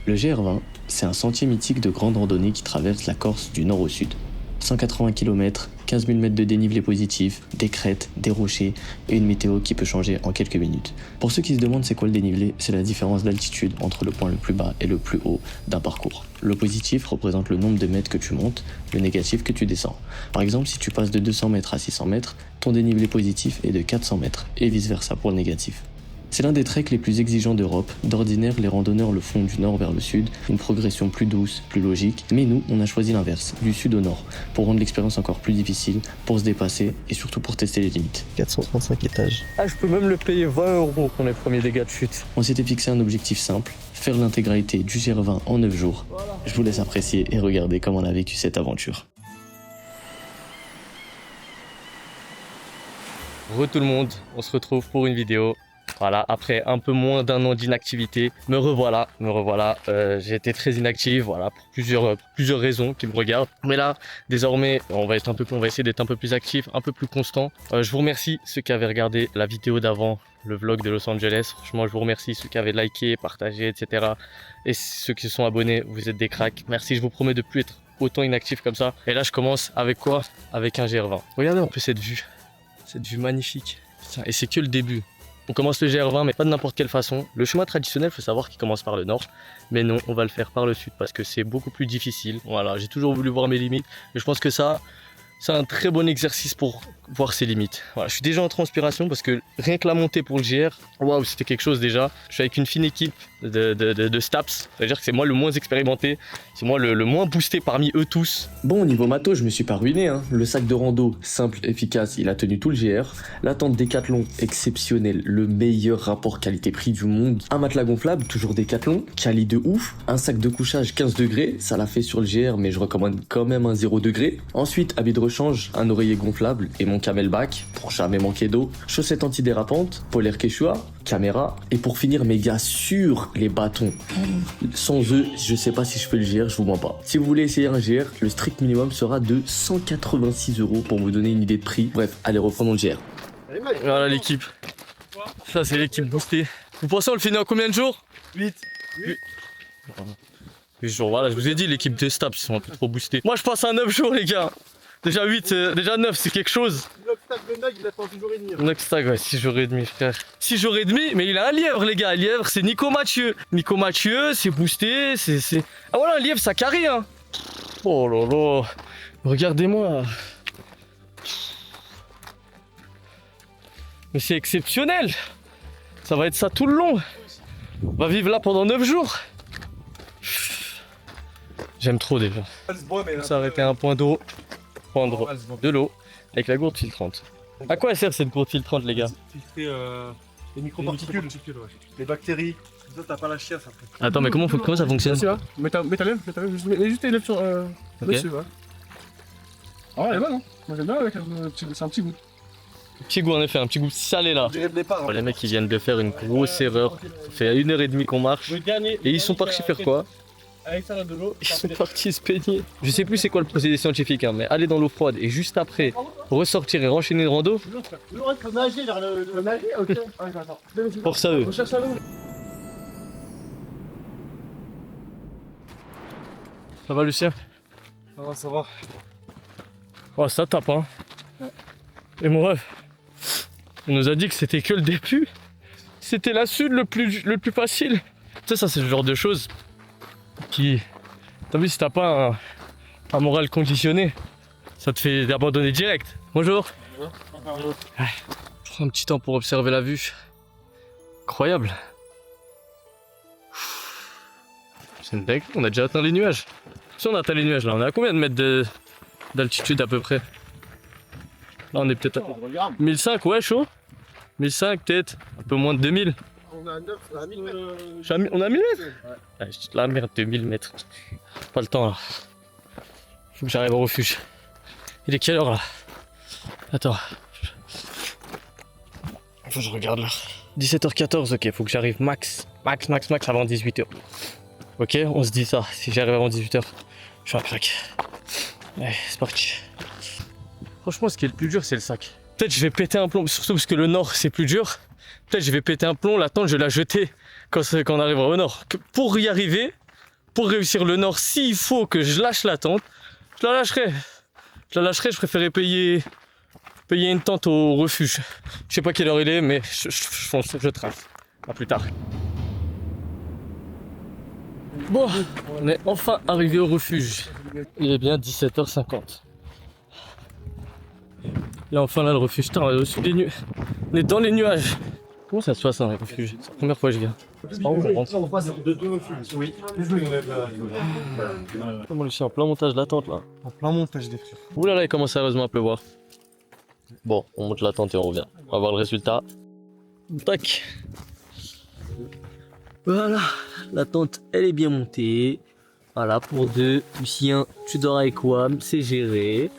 Le GR20, c'est un sentier mythique de grande randonnée qui traverse la Corse du nord au sud. 180 km, 15 000 mètres de dénivelé positif, des crêtes, des rochers et une météo qui peut changer en quelques minutes. Pour ceux qui se demandent c'est quoi le dénivelé, c'est la différence d'altitude entre le point le plus bas et le plus haut d'un parcours. Le positif représente le nombre de mètres que tu montes, le négatif que tu descends. Par exemple, si tu passes de 200 mètres à 600 mètres, ton dénivelé positif est de 400 mètres et vice versa pour le négatif. C'est l'un des treks les plus exigeants d'Europe. D'ordinaire, les randonneurs le font du nord vers le sud, une progression plus douce, plus logique. Mais nous, on a choisi l'inverse, du sud au nord, pour rendre l'expérience encore plus difficile, pour se dépasser et surtout pour tester les limites. 435 étages. Ah, je peux même le payer 20 € pour les premiers dégâts de chute. On s'était fixé un objectif simple, faire l'intégralité du GR20 en 9 jours. Voilà. Je vous laisse apprécier et regarder comment on a vécu cette aventure. Re tout le monde, on se retrouve pour une vidéo. Voilà, après un peu moins d'un an d'inactivité, me revoilà. J'ai été très inactif, voilà, pour plusieurs raisons qui me regardent. Mais là, désormais, on va essayer d'être un peu plus actif, un peu plus constant. Je vous remercie ceux qui avaient regardé la vidéo d'avant, le vlog de Los Angeles. Franchement, je vous remercie ceux qui avaient liké, partagé, etc. Et ceux qui se sont abonnés, vous êtes des cracks. Merci, je vous promets de plus être autant inactif comme ça. Et là, je commence avec quoi? Avec un GR20. Regardez un peu cette vue magnifique. Putain, et c'est que le début. On commence le GR20 mais pas de n'importe quelle façon. Le chemin traditionnel, il faut savoir qu'il commence par le nord. Mais non, on va le faire par le sud parce que c'est beaucoup plus difficile. Voilà, j'ai toujours voulu voir mes limites. Et je pense que ça, c'est un très bon exercice pour voir ses limites. Voilà, je suis déjà en transpiration parce que rien que la montée pour le GR, waouh, c'était quelque chose déjà. Je suis avec une fine équipe de Staps. C'est-à-dire que c'est moi le moins expérimenté. C'est moi le moins boosté parmi eux tous. Bon, au niveau matos, je me suis pas ruiné, hein. Le sac de rando, simple, efficace, il a tenu tout le GR. La tente Décathlon, exceptionnelle, le meilleur rapport qualité-prix du monde. Un matelas gonflable, toujours Décathlon, quali de ouf. Un sac de couchage 15 degrés, ça l'a fait sur le GR, mais je recommande quand même un 0 degré. Ensuite, habit de rechange, un oreiller gonflable et mon camelback, pour jamais manquer d'eau. Chaussettes antidérapantes, polaire Quechua, caméra. Et pour finir, mes gars, sur les bâtons. Sans eux, je sais pas si je fais le GR, je vous mens pas. Si vous voulez essayer un GR, le strict minimum sera de 186 € pour vous donner une idée de prix. Bref, allez, reprenons le GR. Voilà l'équipe. Ça, c'est l'équipe boostée. Vous pensez on le finit en combien de jours? 8 jours, voilà, je vous ai dit, l'équipe de Staps, ils sont un peu trop boostés. Moi, je passe à 9 jours, les gars. Déjà 8, déjà 9, c'est quelque chose. L'obstacle de Nag, il a fait 6 jours et demi. L'obstacle, ouais, 6 jours et demi, frère. 6 jours et demi, mais il a un lièvre, les gars. Un lièvre, c'est Nico Mathieu. Nico Mathieu, c'est boosté, c'est... Ah voilà, un lièvre, ça carré, hein. Oh là là. Regardez-moi. Mais c'est exceptionnel. Ça va être ça tout le long. On va vivre là pendant 9 jours. J'aime trop déjà. S'arrêter à un point d'eau. Prendre de l'eau avec la gourde filtrante. À quoi elle sert cette gourde filtrante, les gars? Filtrer les microparticules, les bactéries. Ça, t'as pas la chiasse après. Attends, mais comment ça fonctionne? Mets ta lèvre, mets juste tes lèvres sur dessus, ouais. Ah, elle est bonne, hein. Moi j'aime bien avec c'est un petit goût. Petit goût en effet, un petit goût salé là. Oh, les mecs ils viennent de faire une grosse erreur. Ça fait 1h30 qu'on marche. Et ils sont partis faire quoi? Ils sont partis se baigner. Je sais plus c'est quoi le procédé scientifique, hein, mais aller dans l'eau froide et juste après ressortir et renchaîner le rando. Il faut nager vers le nager, ok. Force à eux. Ça va Lucien? Ça va. Oh ça tape hein. Et mon ref, on nous a dit que c'était que le début. C'était la sud le plus facile. Tu sais ça c'est le genre de choses qui... T'as vu si t'as pas un moral conditionné, ça te fait abandonner direct. Bonjour. Bonjour. Ouais, je prends un petit temps pour observer la vue. Incroyable. C'est une dingue, on a déjà atteint les nuages. Si on a atteint les nuages là, on est à combien de mètres d'altitude à peu près? Là on est peut-être à 1005, ouais chaud. 1005 peut-être, un peu moins de 2000. On a 9, on a 1000 mètres. On a 1000 mètres? Ouais, la merde, 2000 mètres. Pas le temps là. Faut que j'arrive au refuge. Il est quelle heure là? Attends. Faut que je regarde là. 17h14, ok, faut que j'arrive max avant 18h. Ok, on se dit ça. Si j'arrive avant 18h, je suis un crack. Allez, c'est parti. Franchement, ce qui est le plus dur, c'est le sac. Peut-être je vais péter un plomb, surtout parce que le nord c'est plus dur. Peut-être je vais péter un plomb, la tente je vais la jeter quand on arrivera au nord. Pour y arriver, pour réussir le nord, s'il faut que je lâche la tente, je la lâcherai. Je la lâcherai, je préférerais payer une tente au refuge. Je sais pas quelle heure il est, mais je trace. À plus tard. Bon, on est enfin arrivé au refuge. Il est bien 17h50. Et enfin là, le refuge, putain, on est au-dessus des nuages. On est dans les nuages. Comment ça se passe dans les refuges? C'est la première fois que je viens. C'est pas où on rentre. Oui. Comment je suis en plein montage de la tente là. En plein montage des frères. Ouh là là, il commence sérieusement à pleuvoir. Bon, on monte la tente et on revient. On va voir le résultat. Tac. Voilà, la tente elle est bien montée. Voilà, pour deux. Lucien, tu dors avec Wam, c'est géré.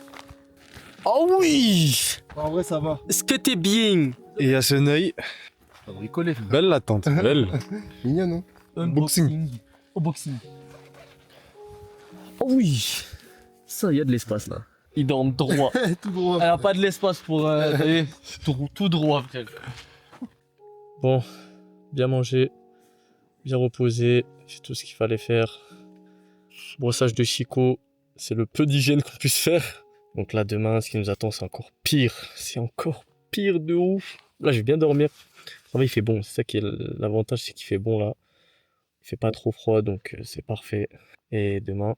Oh oui! En vrai, ça va. Est-ce que t'es bien? Et à Cheneuil, Bricolé. belle la tente. Belle. Mignon, non? Unboxing. Unboxing. Oh oui! Ça, il y a de l'espace là. Il dort droit. Tout droit. Il n'y a pas de l'espace pour tout droit, frère. Bon, bien manger, bien reposer, c'est tout ce qu'il fallait faire. Brossage de chicot, c'est le peu d'hygiène qu'on puisse faire. Donc là, demain, ce qui nous attend, c'est encore pire. C'est encore pire de ouf. Là, je vais bien dormir. En vrai, il fait bon. C'est ça qui est l'avantage, c'est qu'il fait bon là. Il fait pas trop froid, donc c'est parfait. Et demain,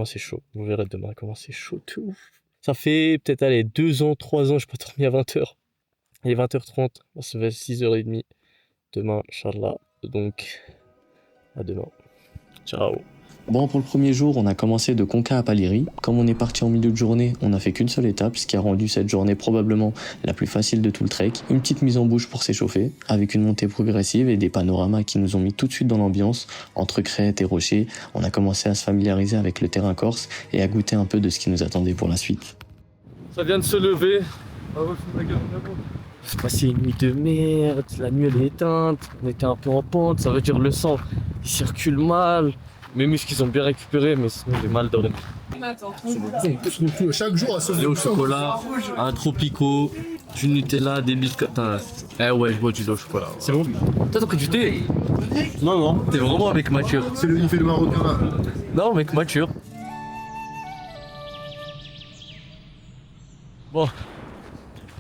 c'est chaud. Vous verrez demain comment c'est chaud de ouf. Ça fait peut-être, allez, 2 ans, 3 ans, je n'ai pas dormi à 20h. Il est 20h30, on se lève 6h30. Demain, Inch'Allah. Donc, à demain. Ciao. Bon, pour le premier jour, on a commencé de Konka à Paléry. Comme on est parti en milieu de journée, on n'a fait qu'une seule étape, ce qui a rendu cette journée probablement la plus facile de tout le trek. Une petite mise en bouche pour s'échauffer, avec une montée progressive et des panoramas qui nous ont mis tout de suite dans l'ambiance. Entre crêtes et rochers, on a commencé à se familiariser avec le terrain corse et à goûter un peu de ce qui nous attendait pour la suite. Ça vient de se lever. Ah ouais, faut la gueule, d'accord. C'est passé une nuit de merde, la nuit elle est éteinte, on était un peu en pente, ça veut dire le sang il circule mal. Mes muscles ils ont bien récupéré, mais sinon j'ai mal dormi. Chaque jour à Lait au chocolat, un tropico, du Nutella, des biscuits. Eh ouais, je bois du lait au chocolat. C'est bon? Toi t'as pris du thé? Non, non, t'es vraiment avec mature. C'est le fait le marocain là. Non, mec, mature. Bon,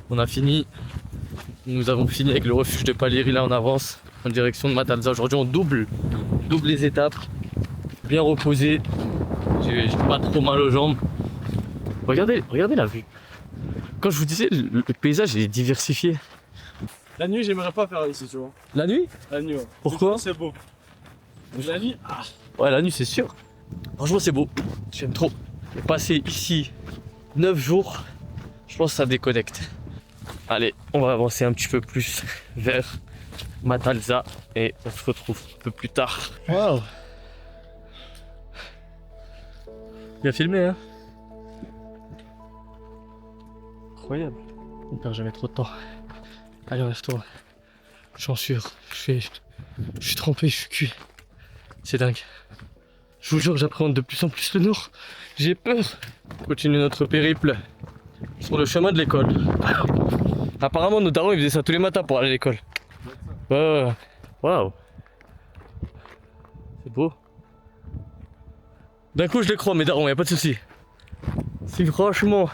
on a fini. Nous avons fini avec le refuge de Paléry, là on avance en direction de Matalza. Aujourd'hui on double les étapes. Bien reposé. J'ai pas trop mal aux jambes. Regardez la vue. Quand je vous disais, le paysage est diversifié. La nuit, j'aimerais pas faire ici, tu vois. La nuit? La nuit, ouais. Pourquoi? C'est beau. La nuit, Ouais, la nuit c'est sûr. Franchement c'est beau. J'aime trop. J'ai passé ici 9 jours. Je pense que ça déconnecte. Allez, on va avancer un petit peu plus vers Matalza et on se retrouve un peu plus tard. Waouh! Bien filmé, hein? Incroyable. On perd jamais trop de temps. Allez, on retourne. J'en suis sûr. Je suis trempé, je suis cuit. C'est dingue. Je vous jure, j'appréhende de plus en plus le nord. J'ai peur. On continue notre périple sur le chemin de l'école. Apparemment, nos darons ils faisaient ça tous les matins pour aller à l'école. Ouais. Waouh. C'est beau. D'un coup, je les crois, mes darons, y'a pas de soucis. Si franchement,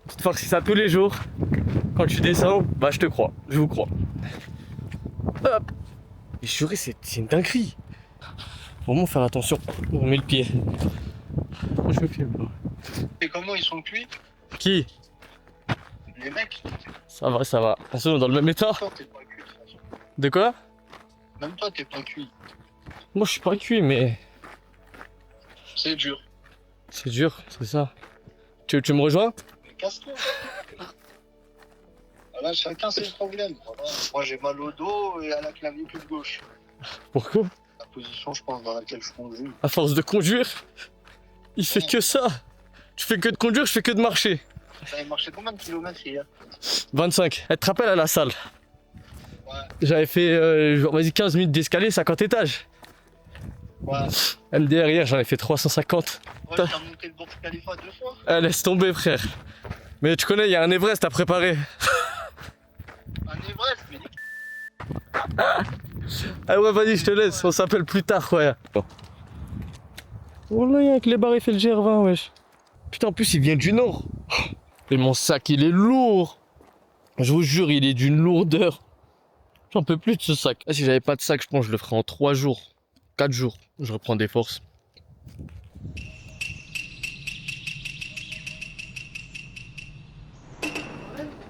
tu te farcis ça tous les jours, quand tu descends, bah je te crois, je vous crois. Hop. Et juré, c'est une dinguerie. Faut vraiment faire attention. On met le pied. Je me filme. Et comment ils sont cuits? Qui? Les mecs? Ça va. Attention, dans le même état. Toi, t'es pas cuit de toute façon. De quoi? Même toi, t'es pas cuit. Moi, je suis pas cuit, mais C'est dur. c'est dur, c'est ça. Tu me rejoins? Mais casse-toi. Voilà, chacun ses problèmes. Voilà. Moi, j'ai mal au dos et à la clavicule gauche. Pourquoi? La position, je pense, dans laquelle je conduis. À force de conduire, il fait que ça. Tu fais que de conduire, je fais que de marcher. J'avais marché combien de kilomètres hier? 25. Elle te rappelle à la salle? Ouais. J'avais fait, vas-y, 15 minutes d'escalier, 50 étages. Ouais. MDR hier, j'en ai fait 350. Ouais, t'as monté le Burj Khalifa 2 fois? Laisse tomber, frère. Mais tu connais, il y a un Everest à préparer. Un Everest, mais Ah ouais, vas-y, je te laisse, on s'appelle plus tard, ouais. Bon. Oh là, il y a que les barres, il fait le GR20, wesh. Putain, en plus, il vient du nord. Et mon sac, il est lourd. Je vous jure, il est d'une lourdeur. J'en peux plus de ce sac. Ah, si j'avais pas de sac, je pense que je le ferais en 3 jours. 4 jours. Je reprends des forces.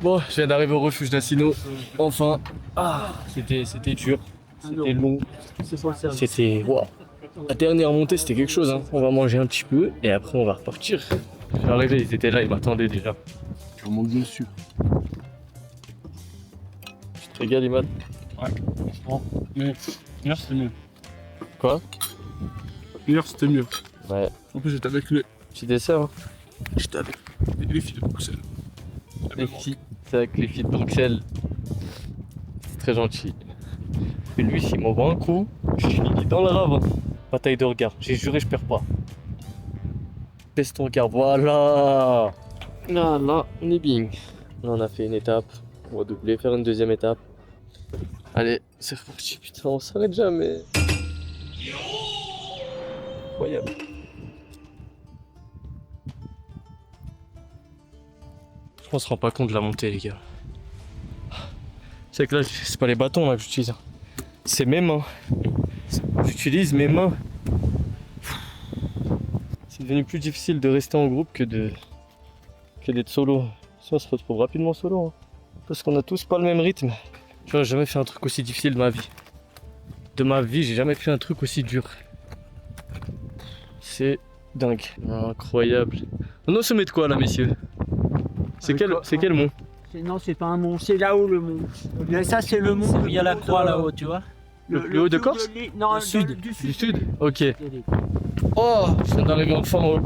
Bon, je viens d'arriver au refuge d'Assino. Enfin. Ah, c'était dur. C'était long. C'était... Wow. La dernière montée, c'était quelque chose. Hein. On va manger un petit peu et après, on va repartir. Je suis arrivé, ils étaient là, ils m'attendaient déjà. Je remonte dessus. Tu te régales, Imad? Ouais, franchement. Mais hier, c'était mieux. Quoi? Hier, c'était mieux. Ouais. En plus, j'étais avec les... Petit dessert, hein. J'étais avec les filles de Bruxelles. Les filles, c'est avec les filles de Bruxelles. C'est très gentil. Et lui, s'il m'envoie un coup, je suis dans le rave. Bataille de regard, j'ai juré, je perds pas. Baisse ton regard, voilà. Là, on est bien. Là, on a fait une étape. On va doubler, faire une deuxième étape. Allez, c'est reparti, putain, on s'arrête jamais. Incroyable. On se rend pas compte de la montée, les gars. C'est que là, c'est pas les bâtons là que j'utilise. C'est mes mains. J'utilise mes mains. C'est devenu plus difficile de rester en groupe que d'être solo. Ça, on se retrouve rapidement solo. Hein. Parce qu'on a tous pas le même rythme. Tu vois, j'ai jamais fait un truc aussi difficile de ma vie. De ma vie, j'ai jamais fait un truc aussi dur. C'est dingue. Incroyable. On est au sommet de quoi là, messieurs? C'est quel mont? Non, c'est pas un mont, c'est là-haut le mont. Mais ça, c'est le mont. Il y a la croix là-haut, tu vois. Le plus haut de Corse? Non, du sud. Du Du sud? Ok. Oh, je viens d'arriver enfin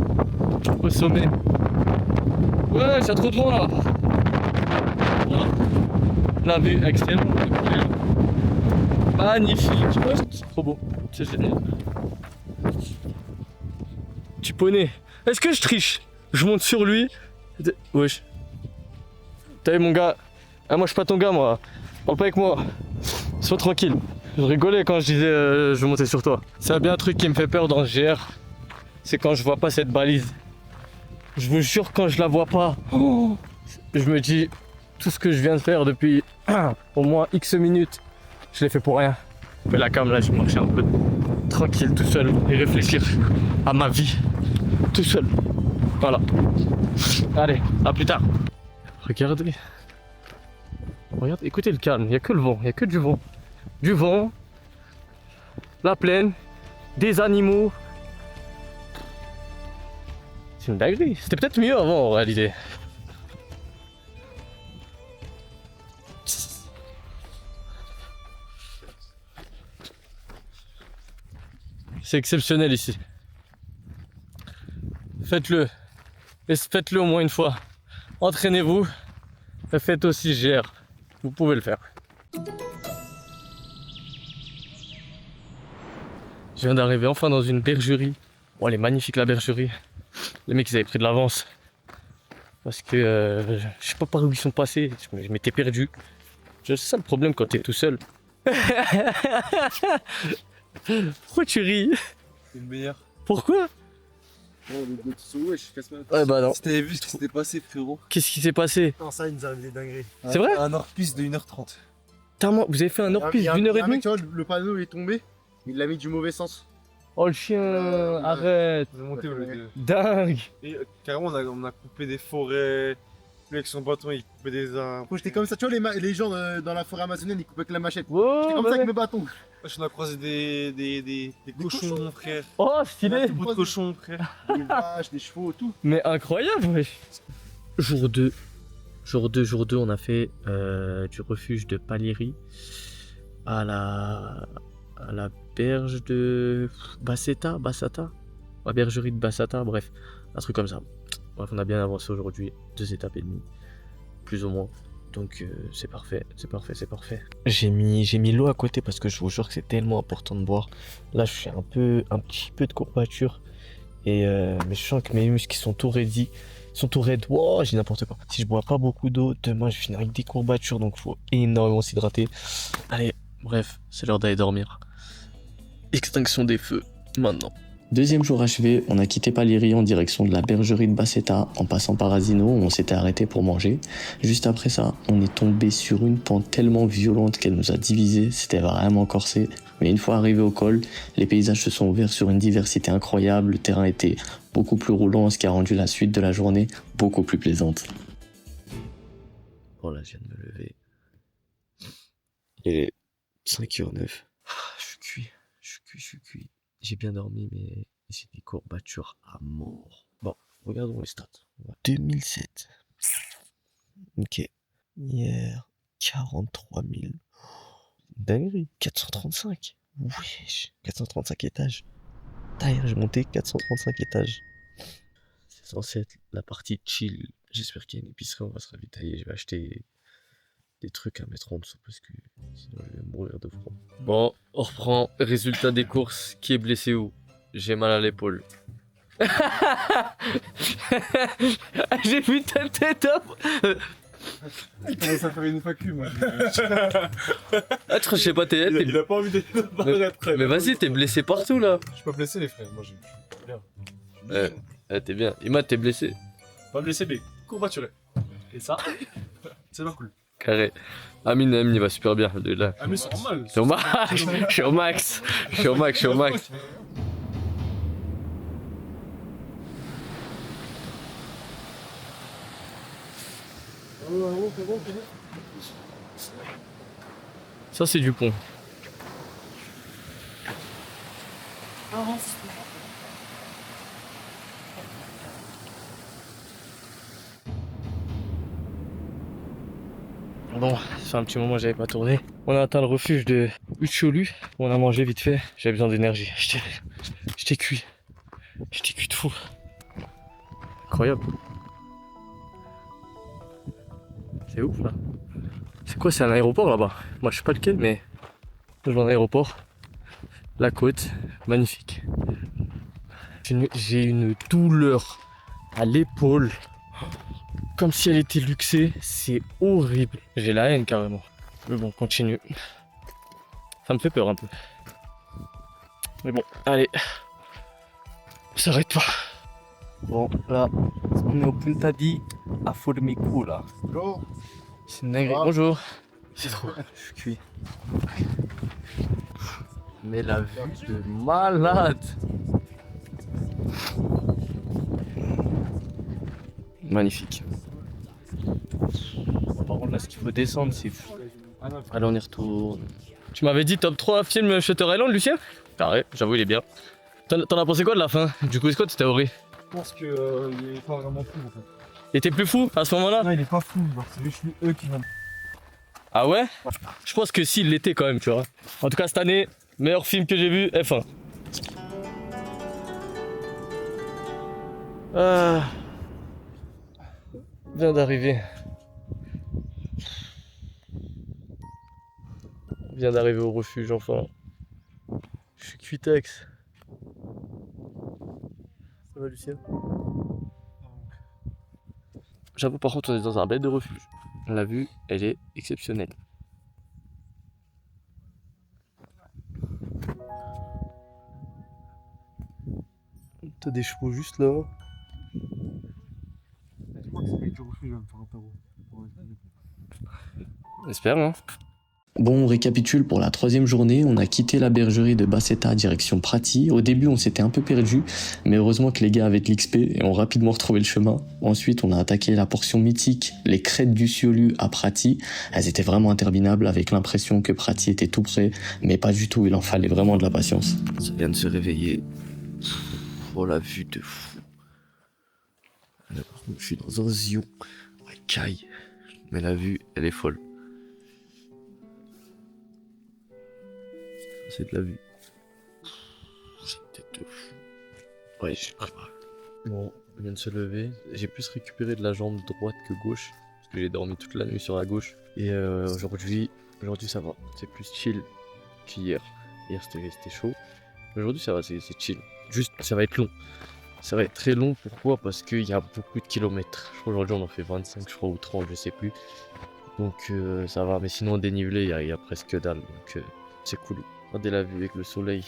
au sommet. Ouais, c'est trop loin là. Voilà. La vue extrêmement magnifique. Ouais, c'est trop beau. C'est génial. Tu poney. Est-ce que je triche? Je monte sur lui. Wesh. T'as vu mon gars? Ah, moi je suis pas ton gars, moi. Parle pas avec moi. Sois tranquille. Je rigolais quand je disais je vais monter sur toi. C'est bien un truc qui me fait peur dans ce GR. C'est quand je vois pas cette balise. Je vous jure, quand je la vois pas, je me dis tout ce que je viens de faire depuis au moins X minutes, je l'ai fait pour rien. Mais la cam là, je marchais un peu tranquille tout seul et réfléchir à ma vie tout seul. Voilà. Allez, à plus tard. Regardez. Regarde, écoutez le calme, il n'y a que le vent, il n'y a que du vent. Du vent, la plaine, des animaux. C'est une dinguerie. C'était peut-être mieux avant en réalité. C'est exceptionnel ici. Faites-le. Et faites-le au moins une fois. Entraînez-vous. Et faites aussi GR. Vous pouvez le faire. Je viens d'arriver enfin dans une bergerie. Oh, elle est magnifique la bergerie. Les mecs ils avaient pris de l'avance. Parce que je sais pas par où ils sont passés. Je m'étais perdu. C'est ça le problème quand t'es tout seul. Pourquoi tu ris? C'est le meilleur. Pourquoi? Oh, le dessous, ouais, je casse ma. Ouais, bah non. Si t'avais vu ce qui s'était passé, frérot. Qu'est-ce qui s'est passé? Non, ça, il nous arrive des dingueries. C'est vrai? Un hors-piste de 1h30. Putain, vous avez fait un hors-piste d'une heure et demie? Tu vois, le panneau est tombé, il l'a mis du mauvais sens. Oh le chien, arrête. On est monté au lieu de. Dingue. Et carrément, on a coupé des forêts. Lui, avec son bâton, il coupait des arbres. Moi, j'étais comme ça, tu vois, les gens dans la forêt amazonienne, ils coupent avec la machette. Wow, J'étais comme ça avec mes bâtons. Wesh, on a croisé des cochons, mon frère. Oh, stylé. Des bouts de cochons, frère. Des vaches, des chevaux, tout. Mais incroyable, wesh. Jour 2, on a fait du refuge de Paléry à la berge de Bassata, la bergerie de Bassata, bref, un truc comme ça. Bref, on a bien avancé aujourd'hui, 2 étapes et demie, plus ou moins. Donc c'est parfait. J'ai mis l'eau à côté parce que je vous jure que c'est tellement important de boire. Là, je suis un petit peu de courbature et mais je sens que mes muscles sont tout ready. Ils sont tout raides. Wow, j'ai n'importe quoi. Si je bois pas beaucoup d'eau, demain je finis avec des courbatures, donc il faut énormément s'hydrater. Allez, bref, c'est l'heure d'aller dormir. Extinction des feux, maintenant. Deuxième jour achevé, on a quitté Paliri en direction de la bergerie de Basseta en passant par Asino où on s'était arrêté pour manger. Juste après ça, on est tombé sur une pente tellement violente qu'elle nous a divisés, c'était vraiment corsé. Mais une fois arrivé au col, les paysages se sont ouverts sur une diversité incroyable, le terrain était beaucoup plus roulant, ce qui a rendu la suite de la journée beaucoup plus plaisante. Bon là, je viens de me lever. Il est 5h09. Je suis cuit. J'ai bien dormi, mais j'ai des courbatures à mort. Bon, regardons les stats. 2007. Ok. Hier, 43 000. Dinguerie. 435. Wesh. 435 étages. Hier, j'ai monté 435 étages. C'est censé être la partie chill. J'espère qu'il y a une épicerie, on va se ravitailler. Je vais acheter des trucs à mettre en dessous parce que sinon je vais mourir de froid. Bon, on reprend. Résultat des courses. Qui est blessé où? J'ai mal à l'épaule. J'ai vu ta tête up. Il commence à faire une facu, moi. Ah, je sais pas, t'es. Il a pas envie d'apparaître. Mais vas-y, t'es blessé partout là. Je suis pas blessé, les frères. Moi, je suis bien. T'es bien. Imad, t'es blessé. Pas blessé, mais courbaturé. Et ça, c'est pas cool. Carré. Aminem, il va super bien. Là. Ah, mais c'est normal. Je suis au max. Je suis au max. Je suis au max. Je suis au max. Ça, c'est du pont. Bon, ça fait un petit moment que j'avais pas tourné. On a atteint le refuge de Ucholu. On a mangé vite fait. J'avais besoin d'énergie. J'étais cuit. J'étais cuit de fou. Incroyable. C'est ouf là. C'est quoi, c'est un aéroport là-bas? Moi je sais pas lequel, mais je vois un aéroport. La côte, magnifique. J'ai une douleur à l'épaule. Comme si elle était luxée, c'est horrible. J'ai la haine carrément. Mais bon, continue. Ça me fait peur un peu. Mais bon, allez. S'arrête pas. Bon, là, on est au Punta di Formicu là. Bonjour. C'est une dinguerie. Bonjour. C'est trop. Je suis cuit. Mais la vue de malade. Magnifique. Par contre là ce qu'il faut descendre c'est fou. Allez on y retourne. Tu m'avais dit top 3 film Shutter Island, Lucien? Carré, j'avoue il est bien. T'en as pensé quoi de la fin? Du coup c'est quoi ta théorie? Je pense qu'il est pas vraiment fou en fait. Il était plus fou à ce moment là? Non, il est pas fou, genre, c'est juste eux qui vont. Ah ouais? Je pense que s'il l'était quand même, tu vois. En tout cas cette année, meilleur film que j'ai vu, F1. Ah. Vient d'arriver. Vient d'arriver au refuge enfin. Je suis cuitex. Ça va Lucien? J'avoue par contre on est dans un bête de refuge. La vue elle est exceptionnelle. T'as des chevaux juste là. Je crois que c'est lui qui refuse par rapport au. J'espère hein. Bon, on récapitule pour la troisième journée, on a quitté la bergerie de Basseta direction Prati. Au début, on s'était un peu perdu, mais heureusement que les gars avaient de l'XP et ont rapidement retrouvé le chemin. Ensuite, on a attaqué la portion mythique, les crêtes du Siolu à Prati. Elles étaient vraiment interminables avec l'impression que Prati était tout près, mais pas du tout, il en fallait vraiment de la patience. Ça vient de se réveiller. Oh la vue de fou. Là, par contre, je suis dans un zion à caille, mais la vue, elle est folle. C'est de la vue. C'était de fou. Ouais, je sais pas. Bon, on vient de se lever. J'ai plus récupéré de la jambe droite que gauche. Parce que j'ai dormi toute la nuit sur la gauche. Et aujourd'hui ça va. C'est plus chill qu'hier. Hier c'était chaud. Aujourd'hui ça va, c'est chill. Juste, ça va être long. Ça va être très long. Pourquoi? Parce qu'il y a beaucoup de kilomètres. Je crois aujourd'hui on en fait 25, je crois, ou 30, je sais plus. Donc ça va. Mais sinon, dénivelé, il y a presque dalle. Donc c'est cool. Regardez la vue avec le soleil.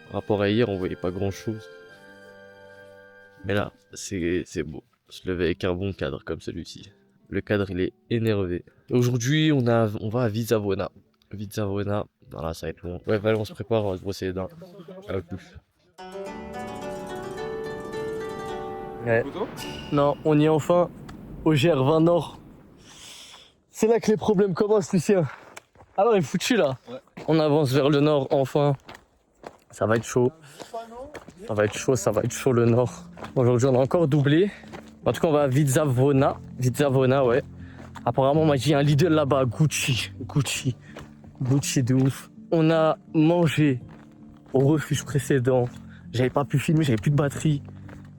Par rapport à hier, on voyait pas grand chose. Mais là, c'est beau. Se lever avec un bon cadre comme celui-ci. Le cadre, il est énervé. Aujourd'hui, on va à Visavona. Visavona, voilà, ça va être long. Ouais, allez, on se prépare, on va se brosser les dents. À plus. Ouais. Non, on y est enfin au GR20 Nord. C'est là que les problèmes commencent, Lucien. Alors, il est foutu là. Ouais. On avance vers le nord, enfin. Ça va être chaud. Ça va être chaud le nord. Aujourd'hui, on a encore doublé. En tout cas, on va à Visavona. Visavona, ouais. Apparemment, moi, j'ai un Lidl là-bas, Gucci de ouf. On a mangé au refuge précédent. J'avais pas pu filmer, j'avais plus de batterie.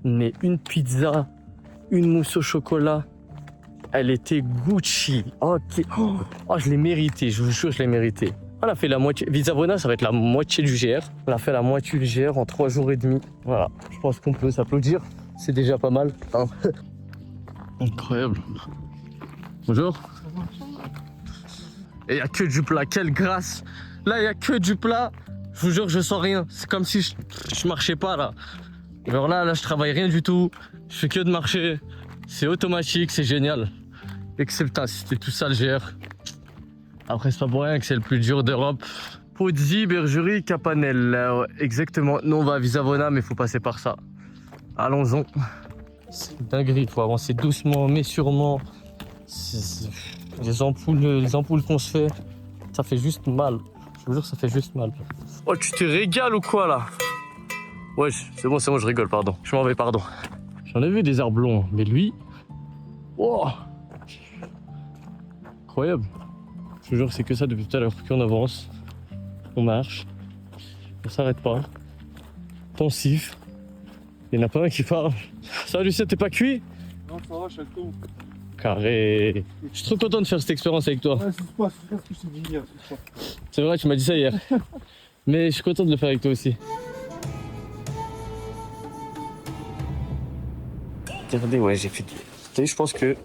Mais une pizza, une mousse au chocolat, elle était Gucci. Ok. Oh, je l'ai mérité, je vous jure, je l'ai mérité. On a fait la moitié. Visavona, ça va être la moitié du GR. On a fait la moitié du GR en 3 jours et demi. Voilà, je pense qu'on peut s'applaudir. C'est déjà pas mal. Hein. Incroyable. Bonjour. Et il n'y a que du plat, quelle grâce. Là, il n'y a que du plat. Je vous jure, je sens rien. C'est comme si je marchais pas là. Alors là, je travaille rien du tout. Je fais que de marcher. C'est automatique, c'est génial. Excepté, c'était tout ça le GR. Après, c'est pas pour rien que c'est le plus dur d'Europe. Pozzi, Bergerie, Capanel. Ouais, exactement. Nous, on va à Visavona, mais il faut passer par ça. Allons-y. C'est une dinguerie, il faut avancer doucement, mais sûrement. Les ampoules qu'on se fait, ça fait juste mal. Je vous jure, ça fait juste mal. Oh, tu te régales ou quoi là? Ouais, c'est bon, je rigole, pardon. Je m'en vais, pardon. J'en ai vu des arbres blonds, mais lui... Wow. Incroyable. Je vous jure, c'est que ça depuis tout à l'heure. Qu'on avance, on marche, on s'arrête pas. Pensif. Il y en a pas un qui parle. Ça va, Lucien, t'es pas cuit? Non, ça va, je suis avec toi. Carré. Je suis trop content de faire cette expérience avec toi. Ouais, c'est pas ce que je t'ai dit hier. C'est vrai, tu m'as dit ça hier. Mais je suis content de le faire avec toi aussi. Regardez, ouais, j'ai fait. T'as vu, je pense que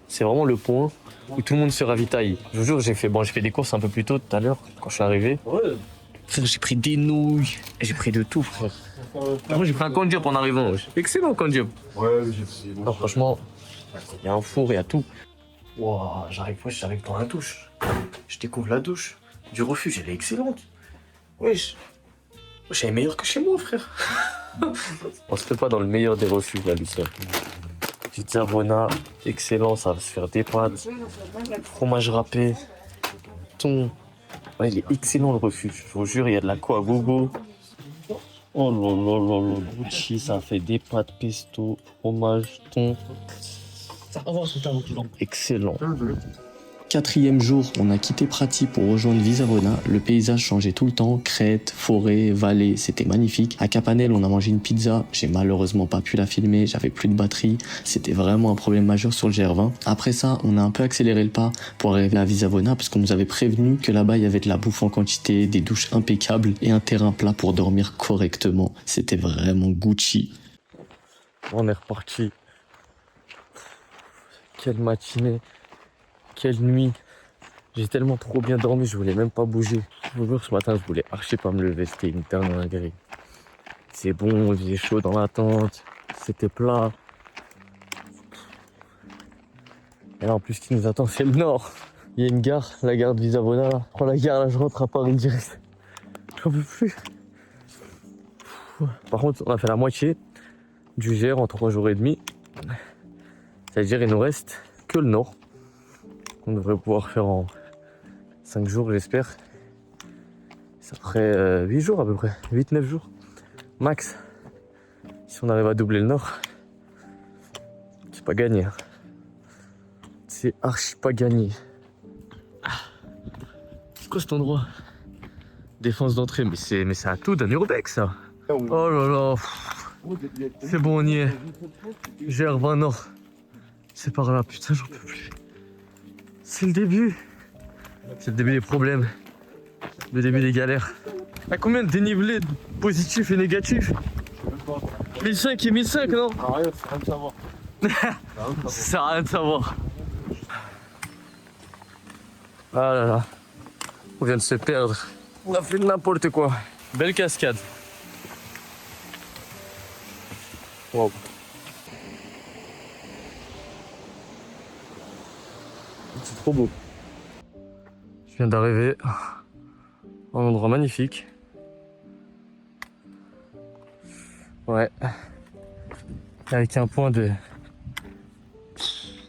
c'est vraiment le point où tout le monde se ravitaille. Je vous jure, j'ai fait des courses un peu plus tôt tout à l'heure quand je suis arrivé. Ouais. Frère, j'ai pris des nouilles, j'ai pris de tout, frère. Moi, j'ai pris un condup en arrivant. Excellent condup. Ouais, j'ai pris. Non, franchement, il y a un four, il y a tout. Wow, j'arrive dans la douche. Je découvre la douche du refuge, elle est excellente. Wesh, elle est meilleure que chez moi, frère. On se fait pas dans le meilleur des refuges, là, Lucien. Visavona, excellent, ça va se faire des pâtes. Fromage râpé, thon. Ouais, il est excellent le refuge, je vous jure, il y a de la quoi à gogo. Oh là là là là, Gucci, ça fait des pâtes pesto, fromage, thon. Excellent. 4e jour, on a quitté Prati pour rejoindre Visavona. Le paysage changeait tout le temps, crête, forêt, vallée, c'était magnifique. À Capanel, on a mangé une pizza, j'ai malheureusement pas pu la filmer, j'avais plus de batterie, c'était vraiment un problème majeur sur le GR20. Après ça, on a un peu accéléré le pas pour arriver à Visavona parce qu'on nous avait prévenu que là-bas il y avait de la bouffe en quantité, des douches impeccables et un terrain plat pour dormir correctement. C'était vraiment Gucci. On est reparti. Quelle matinée. Quelle nuit. J'ai tellement trop bien dormi, je voulais même pas bouger. Je vous jure, ce matin, je voulais archi pas me lever, c'était une dinguerie. C'est bon, il faisait chaud dans la tente, c'était plat. Et là, en plus, ce qui nous attend, c'est le nord. Il y a une gare, la gare de Visavona, là. Je prends la gare, là, je rentre à Paris direct. J'en peux plus. Par contre, on a fait la moitié du GR en 3 jours et demi. C'est-à-dire, il nous reste que le nord. On devrait pouvoir faire en 5 jours, j'espère. Ça ferait 8 jours à peu près, 8-9 jours max. Si on arrive à doubler le nord, c'est pas gagné. Hein. C'est archi pas gagné. C'est quoi cet endroit? Défense d'entrée, mais c'est à tout d'un urbex ça. Oh là là. C'est bon, on y est. GR20 Nord. C'est par là, putain, j'en peux plus. C'est le début. C'est le début des problèmes. Le début des galères. À combien de dénivelés positifs et négatifs? 1005 et 1005, non? Rien, c'est rien de savoir. Ça sert à rien de savoir. Ah là là. On vient de se perdre. On a fait n'importe quoi. Belle cascade. Wow. C'est trop beau. Je viens d'arriver à un endroit magnifique. Ouais. Avec un point de...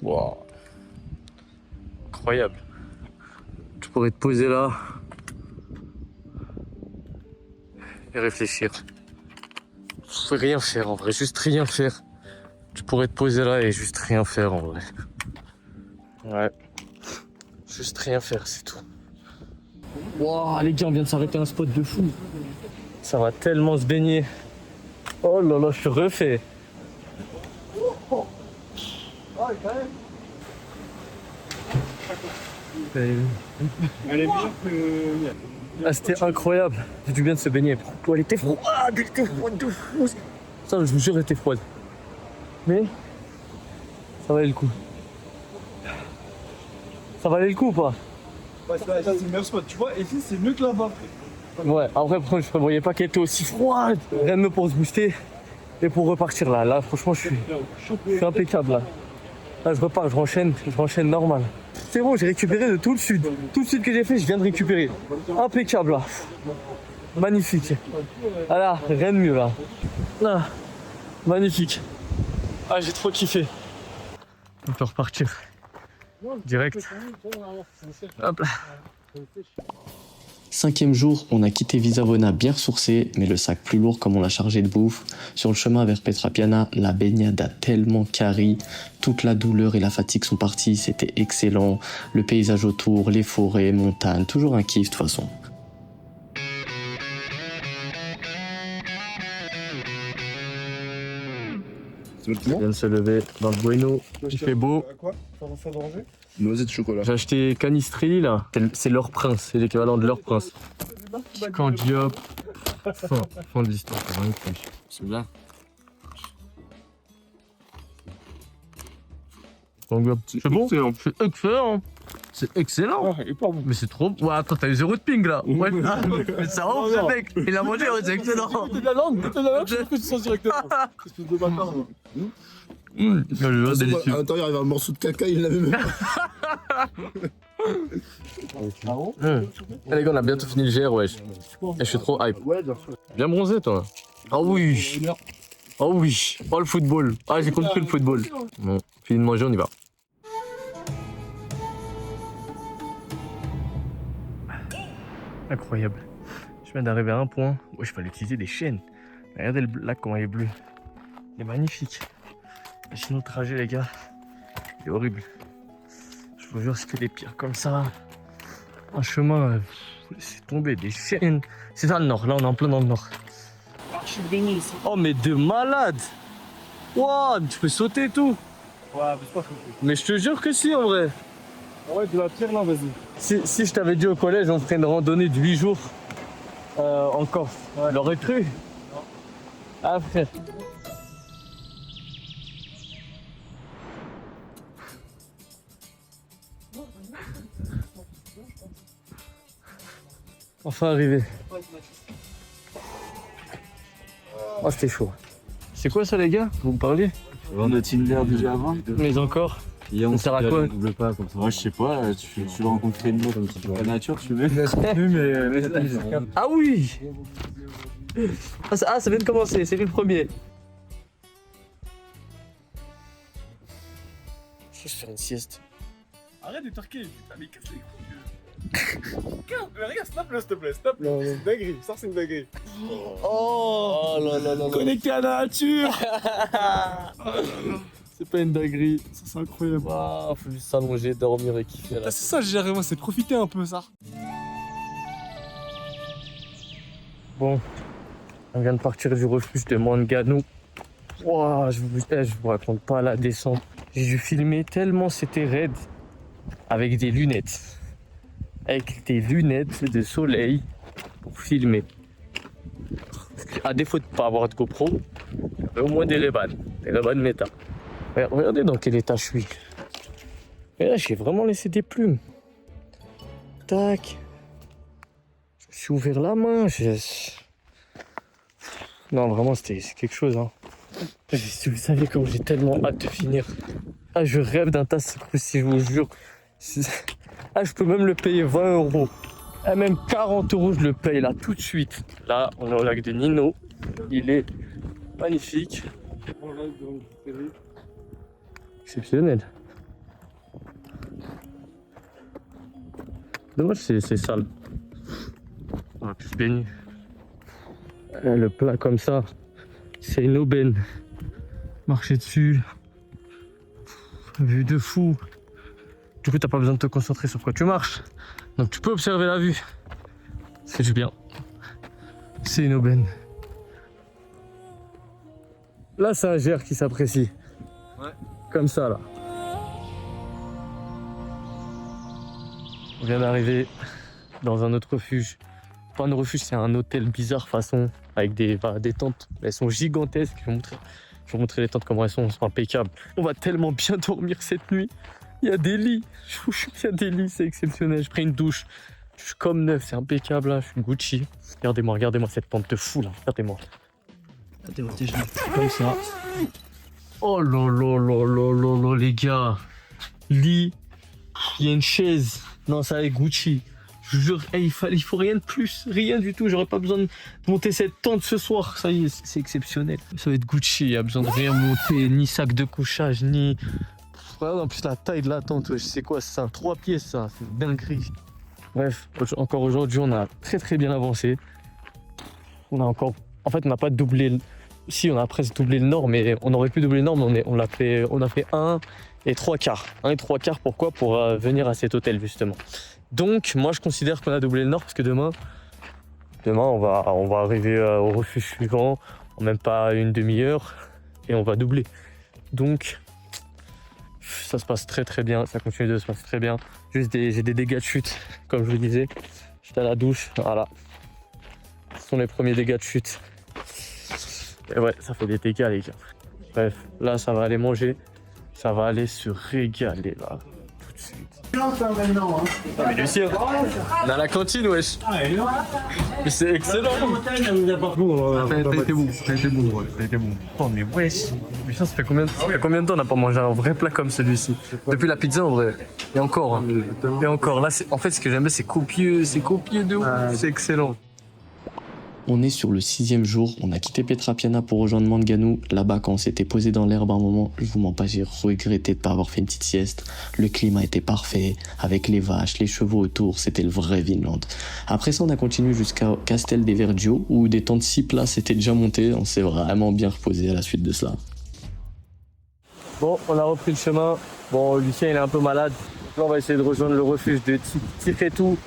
Wow. Incroyable. Tu pourrais te poser là et réfléchir. Tu peux rien faire en vrai, juste rien faire. Tu pourrais te poser là et juste rien faire en vrai. Ouais. Juste rien faire, c'est tout. Wow, les gars, on vient de s'arrêter à un spot de fou. Ça va tellement se baigner. Oh là là, je suis refait. Ah, c'était incroyable. J'ai du bien de se baigner. Oh, elle était froide, de fou. Ça, je vous jure, elle était froide. Mais ça valait le coup. Ça valait le coup ou pas? Ouais, ça c'est le meilleur spot. Tu vois, ici c'est mieux que là-bas. Ouais, après, je prévoyais pas qu'elle était aussi froide. Rien de mieux pour se booster et pour repartir là. Là, franchement, je suis impeccable là. Là, je repars, je renchaîne normal. C'est bon, j'ai récupéré de tout le sud. Tout le sud que j'ai fait, je viens de récupérer. Impeccable là. Magnifique. Ah là, rien de mieux là. Ah, magnifique. Ah, j'ai trop kiffé. On peut repartir. Direct. Hop là. 5e jour, on a quitté Visavona bien ressourcé, mais le sac plus lourd comme on l'a chargé de bouffe. Sur le chemin vers Petrapiana, la baignade a tellement carré. Toute la douleur et la fatigue sont parties, c'était excellent. Le paysage autour, les forêts, montagnes, toujours un kiff de toute façon. Je viens de se lever dans le Bueno. Il fait beau. Quoi? Ça de ranger? Noisette chocolat. J'ai acheté Canistri là. C'est leur prince, c'est l'équivalent de leur prince. Candiop. Fin de l'histoire, c'est vraiment plus. C'est bien. C'est bon? C'est excellent. C'est excellent. Mais c'est trop. Ouais, attends, t'as eu 0 de ping là. Ouais. Mais ça va, ce mec. Il a mangé, ouais, c'est excellent. T'es de la langue, je trouve que tu sens directement. Espèce de bâtard. À l'intérieur, il y avait un morceau de caca, il l'avait même pas. Les gars, on a bientôt fini le GR, wesh. Et je suis trop hype. Bien bronzé, toi. Ah oui. Ah oui. Oh, le football. Ah, j'ai compris le football. Bon, fini de manger, on y va. Incroyable. Je viens d'arriver à un point où il fallait utiliser des chaînes. Regardez le lac, comment il est bleu. Il est magnifique. Et sinon, le trajet, les gars, il est horrible. Je vous jure, c'était des pires comme ça. Un chemin, c'est tombé, des chaînes. C'est ça le nord, là on est en plein dans le nord. Je suis baigné ici. Oh mais de malade. Wow, tu peux sauter et tout. Ouais, mais c'est pas Mais je te jure que si en vrai. Ouais, de la pierre là, vas-y. Si je t'avais dit au collège on ferait une randonnée de 8 jours en Corse, ouais. L'aurais cru. Ah frère. Enfin arrivé. Oh c'était chaud. C'est quoi ça les gars? Vous me parlez? On a Tinder déjà avant. Mais encore? Et on ça sert à quoi? double pas comme ça. Moi je sais pas, tu vas rencontrer une meuf comme ça. La nature tu veux. Ah oui. Ah ça vient de commencer, c'est lui le premier. Je vais faire une sieste. Arrête de torquer, putain, mais casse les couilles. Mais regarde, snap-le s'il te plaît, snap-le. C'est une dinguerie, ça c'est une dinguerie. Oh là là là. Connecté à la nature. C'est pas une dinguerie. Ça c'est incroyable. Waouh, faut juste s'allonger, dormir et kiffer là. Ah, c'est ça, je dirais, moi, c'est profiter un peu ça. Bon, on vient de partir du refuge de Mangano. Waouh, je vous raconte pas la descente. J'ai dû filmer tellement c'était raide avec des lunettes. Avec des lunettes de soleil pour filmer. À défaut de pas avoir de GoPro, au moins des Ray-Ban Meta. Regardez dans quel état je suis. Et là, j'ai vraiment laissé des plumes. Tac. Je me suis ouvert la main. Non, vraiment, c'est quelque chose. Hein. Si vous saviez comment j'ai tellement hâte de finir. Ah, je rêve d'un tasse si je vous jure. Ah, je peux même le payer 20 €. Ah, même 40 € je le paye là tout de suite. Là, on est au lac de Nino. Il est magnifique. Exceptionnel. Dommage, c'est sale. On va plus se baigner. Le plat comme ça, c'est une aubaine. Marcher dessus, vue de fou. Du coup, t'as pas besoin de te concentrer sur quoi tu marches. Donc tu peux observer la vue. C'est du bien. C'est une aubaine. Là, c'est un GR qui s'apprécie. Ouais. Comme ça, là. On vient d'arriver dans un autre refuge. Pas un refuge, c'est un hôtel bizarre façon, avec des tentes. Elles sont gigantesques. Je vais vous montrer les tentes, comment elles sont impeccables. On va tellement bien dormir cette nuit. Il y a des lits. Je vous jure qu'il y a des lits, c'est exceptionnel. Je prends une douche. Je suis comme neuf, c'est impeccable là. Je suis Gucci. Regardez-moi cette tente de fou là. Regardez-moi tes genoux. Comme ça. Oh là là là là là là, les gars. Lit. Il y a une chaise. Non, ça est Gucci. Je vous jure, il faut rien de plus, rien du tout. J'aurais pas besoin de monter cette tente ce soir. Ça y est, c'est exceptionnel. Ça va être Gucci, il n'y a besoin de rien monter, ni sac de couchage, ni... Regarde en plus la taille de la tente, je sais quoi ça, 3 pieds ça, c'est une dinguerie. Bref, encore aujourd'hui, on a très bien avancé. On a encore... En fait, on n'a pas doublé... Si, on a presque doublé le nord, mais on aurait pu doubler le nord, mais on a fait 1 et 3 quarts. 1 et 3 quarts, pourquoi? Pour venir à cet hôtel, justement. Donc, moi, je considère qu'on a doublé le nord parce que demain on va arriver au refuge suivant en même pas une demi-heure et on va doubler. Donc, ça se passe très bien, ça continue de se passer très bien. Juste j'ai des dégâts de chute, comme je vous disais. J'étais à la douche, voilà. Ce sont les premiers dégâts de chute. Et ouais, ça fait des dégâts, les gars. Bref, là, ça va aller manger. Ça va aller se régaler, là, tout de suite. Non, mais Lucien, on a la cantine, wesh. Mais c'est excellent. T'as été bon. Oh, mais wesh. Putain, ça fait combien de temps on n'a pas mangé un vrai plat comme celui-ci? Depuis la pizza, en vrai. Et encore, hein. Et encore. Là, en fait, ce que j'aime bien, c'est copieux de ouf. C'est excellent. On est sur le 6e jour, on a quitté Petrapiana pour rejoindre Manganou. Là-bas, quand on s'était posé dans l'herbe un moment, je vous mens pas, j'ai regretté de pas avoir fait une petite sieste. Le climat était parfait, avec les vaches, les chevaux autour, c'était le vrai Vinland. Après ça, on a continué jusqu'à Castel de Vergio, où des tentes 6 places étaient déjà montées. On s'est vraiment bien reposé à la suite de cela. Bon, on a repris le chemin. Bon, Lucien, il est un peu malade. Donc là, on va essayer de rejoindre le refuge de Tifetou.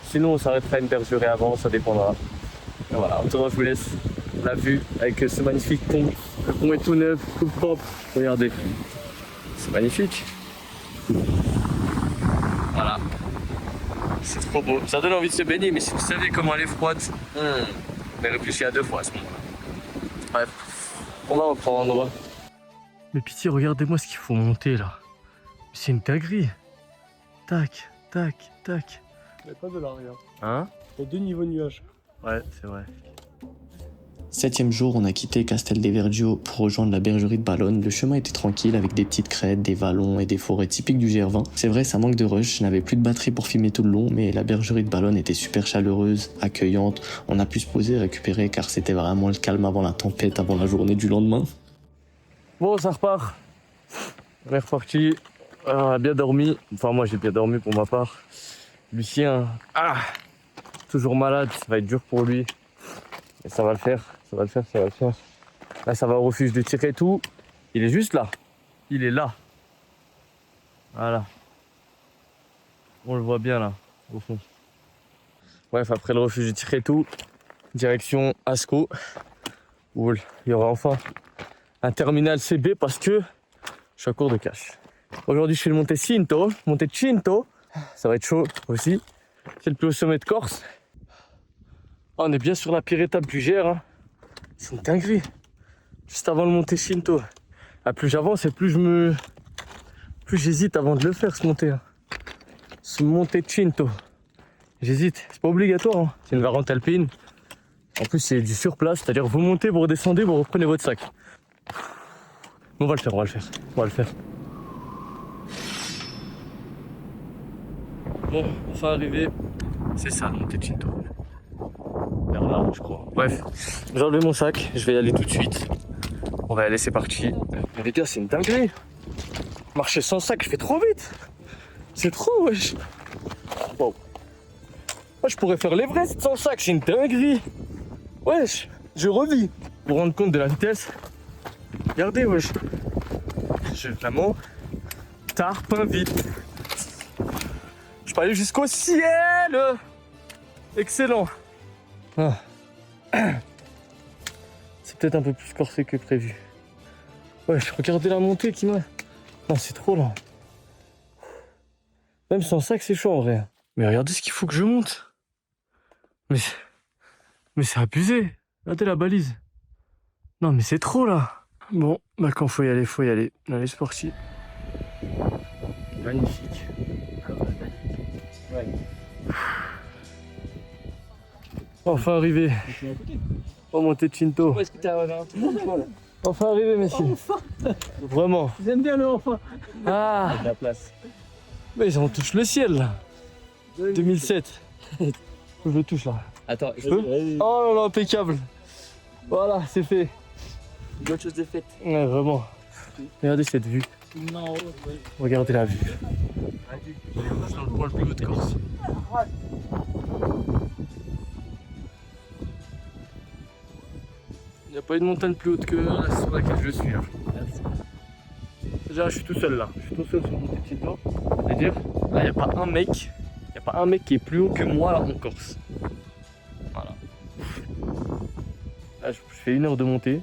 Sinon, on s'arrêtera à une bergerie avant, ça dépendra. Et voilà, en attendant, je vous laisse la vue avec ce magnifique pont. Le pont est tout neuf, tout propre. Regardez, c'est magnifique. Voilà, c'est trop beau. Ça donne envie de se baigner, mais si vous savez comment elle est froide, on est réfléchi à 2 fois à ce moment. Bref, on va reprendre. Mais pitié, regardez-moi ce qu'il faut monter là. C'est une dinguerie. Tac. Il n'y a pas de là, regarde. Hein? Il y a 2 niveaux de nuages. Ouais, c'est vrai. 7e jour, on a quitté Castel de Vergio pour rejoindre la bergerie de Ballone. Le chemin était tranquille avec des petites crêtes, des vallons et des forêts typiques du GR20. C'est vrai, ça manque de rush, je n'avais plus de batterie pour filmer tout le long, mais la bergerie de Ballone était super chaleureuse, accueillante. On a pu se poser et récupérer car c'était vraiment le calme avant la tempête, avant la journée du lendemain. Bon, ça repart. On est reparti. On a bien dormi. Enfin, moi, j'ai bien dormi pour ma part. Lucien, toujours malade, ça va être dur pour lui. Mais ça va le faire. Là, ça va au refuge de Tifetou. Il est juste là. Il est là. Voilà. On le voit bien là, au fond. Bref, après le refuge de Tifetou, direction Asco, où il y aura enfin un terminal CB parce que je suis à court de cash. Aujourd'hui, je fais le Monte Cinto. Ça va être chaud aussi. C'est le plus haut sommet de Corse. On est bien sur la pire étape du GR. Hein. C'est une dinguerie. Juste avant le Monte Cinto. Plus j'avance et plus j'hésite avant de le faire, ce montée. Hein. Ce Monte Cinto. J'hésite. C'est pas obligatoire. Hein. C'est une variante alpine. En plus, c'est du sur place. C'est-à-dire, vous montez, vous redescendez, vous reprenez votre sac. On va le faire, on va le faire. On va le faire. Bon, enfin arrivé. C'est ça, le Monte Cinto. Vers là, je crois. Bref, j'ai enlevé mon sac, je vais y aller tout de suite. On va y aller, c'est parti. Mais les gars, c'est une dinguerie. Marcher sans sac, je fais trop vite. C'est trop, wesh. Wow. Moi, je pourrais faire l'Everest sans sac, c'est une dinguerie. Wesh, je revis. Pour rendre compte de la vitesse. Regardez, wesh. J'ai vraiment tarpin vite. Je peux aller jusqu'au ciel. Excellent. Ah. C'est peut-être un peu plus corsé que prévu. Ouais, regardez la montée qui m'a... Non, c'est trop lent. Même sans sac, c'est chaud en vrai. Mais regardez ce qu'il faut que je monte. Mais c'est abusé. Regardez la balise. Non, mais c'est trop là. Bon, bah quand faut y aller, faut y aller. Allez, c'est parti. Magnifique. Ouais. Enfin arrivé. Oh, Monte Cinto. Où est-ce que t'as un truc là? Enfin arrivé, messieurs. Enfin. Vraiment. J'aime bien le enfin. Ah. De la place. Mais on touche le ciel là. 2007. Je le touche là. Attends, Je peux? Oh là là, impeccable. Voilà, c'est fait. Une autre chose de faite. Ouais, vraiment. Regardez cette vue. Non, Regardez la vue. C'est dans le point le plus haut de Corse. Il n'y a pas une montagne plus haute que la sur laquelle je suis. Hein. Déjà, je suis tout seul là. Je suis tout seul sur le Monte Cinto. C'est-à-dire, là, il n'y a pas un mec. Il n'y a pas un mec qui est plus haut que moi là en Corse. Voilà. Là, je fais 1 heure de montée.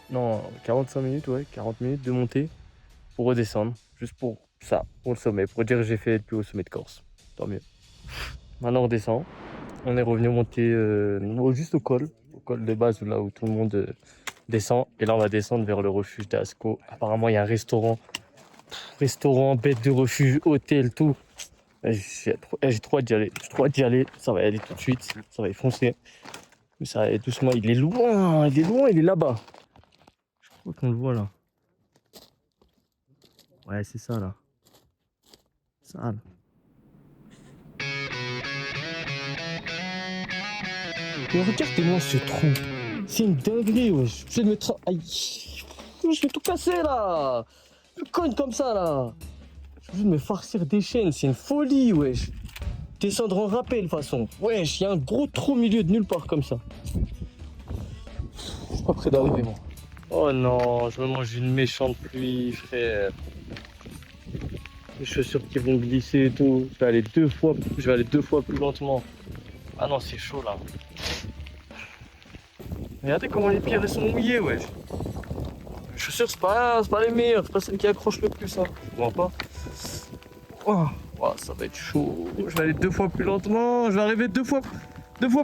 Non, 45 minutes, ouais, 40 minutes de montée pour redescendre. Juste pour ça, pour le sommet, pour dire que j'ai fait le plus haut sommet de Corse. Tant mieux. Maintenant, on redescend. On est revenu monter juste au col de base, là où tout le monde descend. Et là, on va descendre vers le refuge d'Asco. Apparemment, il y a un restaurant. Restaurant, bête de refuge, hôtel, tout. J'ai trop hâte d'y aller. J'ai trop hâte d'y aller. Ça va y aller tout de suite. Ça va y foncer. Mais ça va aller doucement. Il est loin. Il est loin. Il est là-bas. Je crois qu'on le voit là. Ouais, c'est ça là. Ça là. Mais regardez-moi ce trou. C'est une dinguerie, wesh. Je vais me mettre. Aïe. Je vais tout casser là. Je cogne comme ça là. Je vais me farcir des chaînes. C'est une folie, wesh. Descendre en rappel de toute façon. Wesh, il y a un gros trou au milieu de nulle part comme ça. Je suis pas prêt d'arriver, moi. Oh non, je me mange une méchante pluie, frère. Les chaussures qui vont glisser et tout. Je vais aller 2 fois plus lentement. Ah non, c'est chaud là. Regardez comment les pieds elles sont mouillés, wesh. Les chaussures, c'est pas les meilleures, c'est pas celles qui accrochent le plus, hein. Je vois pas. Oh, ça va être chaud. Je vais aller 2 fois plus lentement. Je vais arriver 2 fois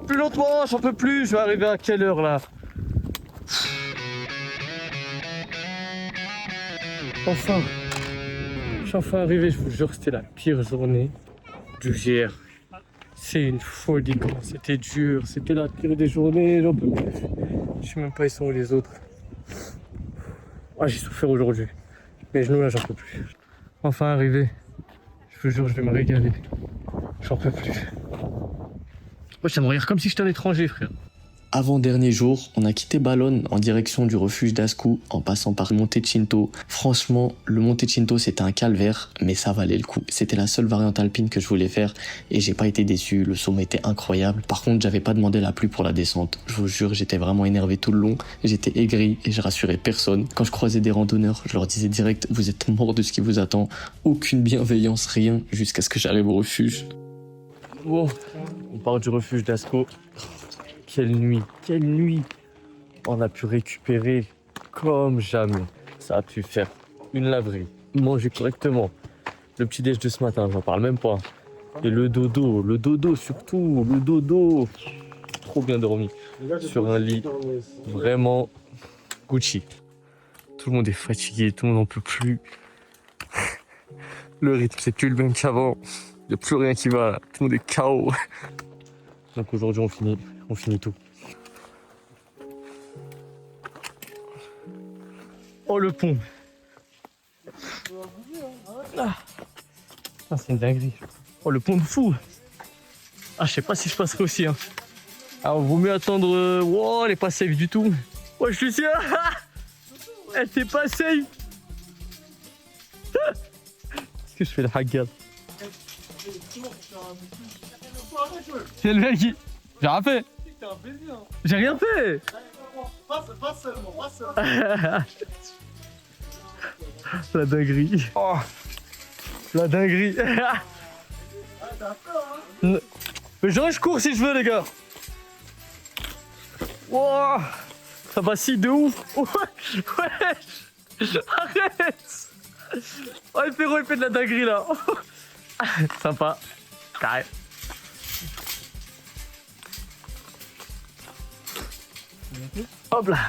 plus lentement. J'en peux plus. Je vais arriver à quelle heure là? Enfin. Je suis enfin arrivé. Je vous jure, c'était la pire journée du GR. C'est une folie, quoi. C'était dur. C'était la pire des journées. J'en peux plus. Je sais même pas ils sont où les autres. Ah, j'ai souffert aujourd'hui. Mes genoux là, j'en peux plus. Enfin arrivé. Je vous jure, je vais me régaler. J'en peux plus. Ouais, ça me regarde comme si j'étais un étranger, frère. Avant-dernier jour, on a quitté Ballone en direction du refuge d'Ascou en passant par Monte Cinto. Franchement, le Monte Cinto c'était un calvaire, mais ça valait le coup. C'était la seule variante alpine que je voulais faire et j'ai pas été déçu, le sommet était incroyable. Par contre, j'avais pas demandé la pluie pour la descente. Je vous jure, j'étais vraiment énervé tout le long, j'étais aigri et je rassurais personne. Quand je croisais des randonneurs, je leur disais direct, vous êtes morts de ce qui vous attend. Aucune bienveillance, rien, jusqu'à ce que j'arrive au refuge. Bon, on part du refuge d'Asco. Quelle nuit on a pu récupérer comme jamais. Ça a pu faire une laverie, manger correctement. Le petit déj de ce matin, j'en parle même pas. Et le dodo surtout, le dodo. Trop bien dormi. Sur un lit vraiment Gucci. Tout le monde est fatigué, tout le monde n'en peut plus. Le rythme, c'est plus le même qu'avant. Il n'y a plus rien qui va, tout le monde est KO. Donc aujourd'hui, on finit tout. Oh le pont. Ah, c'est une dinguerie. Oh le pont de fou. Ah, je sais pas si je passerai aussi. Hein. Alors, vaut mieux attendre. Wow, elle est pas safe du tout. Oh, je suis sûr. Elle était pas safe. Est-ce que je fais le haggard? C'est le mec qui. J'ai rien fait. J'ai rien fait. Pas seulement. La dinguerie. Oh, la dinguerie. Mais je cours si je veux, les gars. Wow, ça va si de ouf. Ouais. Arrête. Oh, le Ferro, il fait de la dinguerie là. Sympa. Carré. Hop là.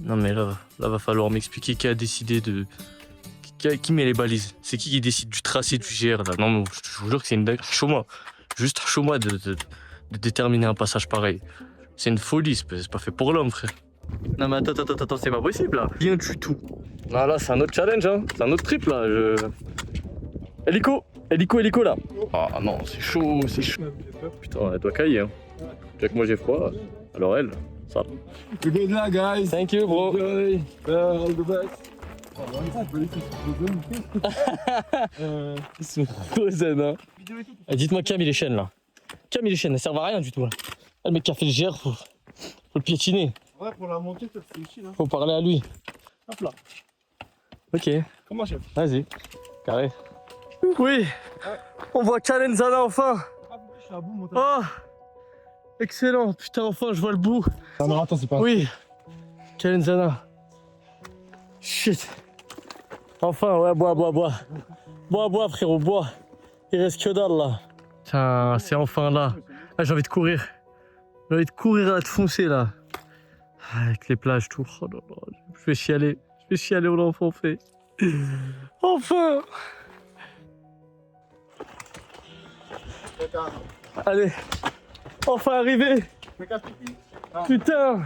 Non mais là va falloir m'expliquer qui a décidé de... Qui met les balises? C'est qui décide du tracé du GR là? Non mais je vous jure que c'est une dingue. Chaud-moi. Juste chaud-moi de déterminer un passage pareil. C'est une folie, c'est pas fait pour l'homme, frère. Non mais attends, c'est pas possible là. Rien du tout. Ah là c'est un autre challenge hein. C'est un autre trip là. Hélico là. Ah non, c'est chaud. Putain, elle doit cailler hein. Déjà que moi j'ai froid, alors elle, ça va. Good luck, guys. Thank you, bro. Enjoy. All the best. Ils sont frozen, hein. Dites-moi Camille les chaînes là. Camille les chaînes, elles servent à rien du tout là. Ah, le mec qui a fait le GR, faut le piétiner. Ouais, pour la montée, c'est ici, là. Faut parler à lui. Hop là. Ok, Comment, chef? vas-y. Carré. Oui, on voit Calenzana enfin. Je suis à bout, mon Oh, excellent. Putain, enfin, je vois le bout. Non, attends, c'est pas. Oui, Calenzana. Shit. Enfin, ouais, bois. Bois, frérot, bois. Il reste que dalle, là. Putain, c'est enfin là. Ah, j'ai envie de courir. J'ai envie de courir à te foncer, là. Avec les plages, tout. Oh là là, je vais chialer au l'enfant fait. Enfin. Allez. Enfin arrivé. Putain.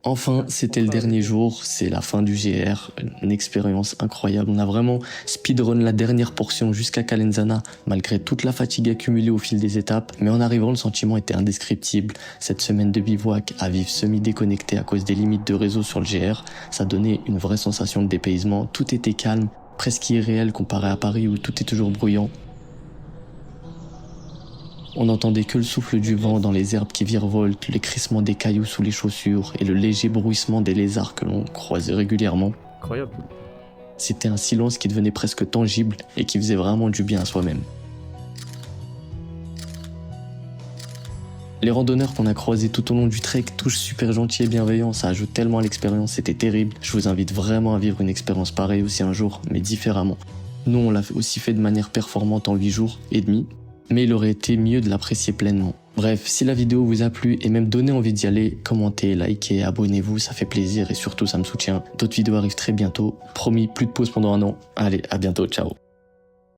Enfin, c'était le dernier jour, c'est la fin du GR, une expérience incroyable. On a vraiment speedrun la dernière portion jusqu'à Calenzana, malgré toute la fatigue accumulée au fil des étapes. Mais en arrivant, le sentiment était indescriptible. Cette semaine de bivouac à vivre semi-déconnecté à cause des limites de réseau sur le GR, ça donnait une vraie sensation de dépaysement. Tout était calme, presque irréel comparé à Paris où tout est toujours bruyant. On n'entendait que le souffle du vent dans les herbes qui virevoltent, les crissements des cailloux sous les chaussures et le léger bruissement des lézards que l'on croisait régulièrement. Incroyable. C'était un silence qui devenait presque tangible et qui faisait vraiment du bien à soi-même. Les randonneurs qu'on a croisés tout au long du trek, tous super gentils et bienveillants, ça ajoute tellement à l'expérience, c'était terrible. Je vous invite vraiment à vivre une expérience pareille aussi un jour, mais différemment. Nous, on l'a aussi fait de manière performante en 8 jours et demi. Mais il aurait été mieux de l'apprécier pleinement. Bref, si la vidéo vous a plu et même donné envie d'y aller, commentez, likez, abonnez-vous, ça fait plaisir et surtout ça me soutient. D'autres vidéos arrivent très bientôt. Promis, plus de pause pendant un an. Allez, à bientôt, ciao.